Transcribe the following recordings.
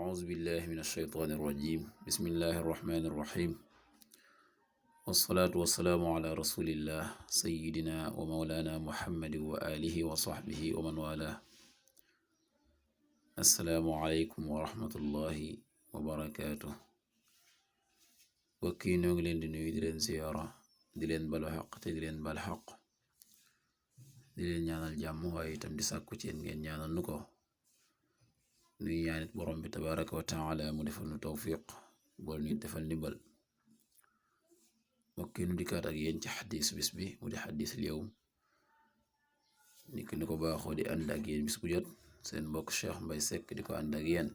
أعوذ بالله من الشيطان الرجيم بسم الله الرحمن الرحيم والصلاة والسلام على رسول الله سيدنا ومولانا محمد وآله وصحبه ومن والاه السلام عليكم ورحمة الله وبركاته bokki ñoo ngi leen di nuyu di leen ziyaara di leen balu xaq te di leen bal xaq di leen ñaanal jàmm waaye itam di sàkku ci yéen ngeen ñaanal nu ko nuy ñaanit borom bi tabaraka wa taala mu defal nu tawfiq bool ñu defal ndimbal bokki nu dikkaat ak yéen ci xadis bis bi mu di xadis al yawm ni ko baaxoo di ànd ak yéen bis bu jot seen mbokk Cheikh Mbay Seck di ko ànd ak yéen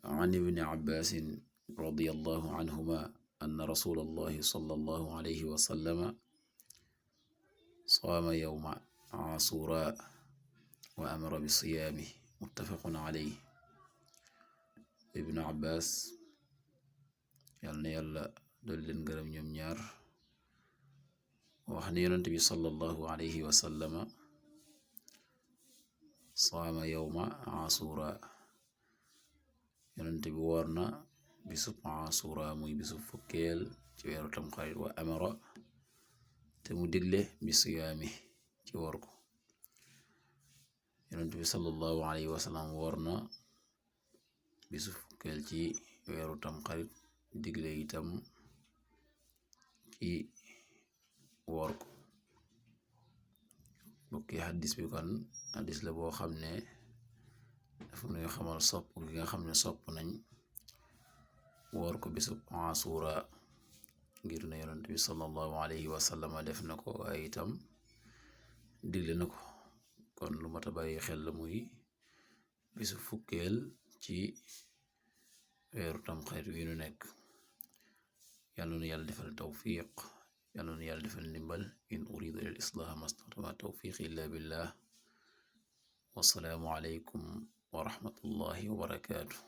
an ibni abbasin radiyallahu anhuma anna rasulallahi sallallahu alayhi wa sallama saama yawma asura wa amara bi siyaami muttafaqun alayhi ibnu abbas yal na yàlla dool leen gërëm ñoom ñaar wax ne yonent bi sallallahu alayhi wa sallama saama yawma asura yonent bi woor na bisub asura muy bisub fukkeel ci weeru tamxarit wa amara te mu digle bi siyaami ci woor ko yonent bi sallallahu alayhi wa sallam woor na bisub fukkeel ci weeru tamxarit digle itam ci woor ko bokki xaddis bi kon xaddis la boo xam ne dafa nuy xamal sopp gi nga xam ne sopp nañ woor ko bisub asura ngir ne yonent bi sallallahu alayhi wa sallam def na ko waaye itam digle na ko kon lu mata bàyyi xel la muy bisu fukkeel ci weeru tamxarit wi nu nekk yàlla nu yàlla defal tawfiq yàlla nu yàlla defal ndimbal in uridu lil islaah mastata'tu ma tawfiqi illa billah wassalaamu alaykum wa rahmatullahi wa barakaatuh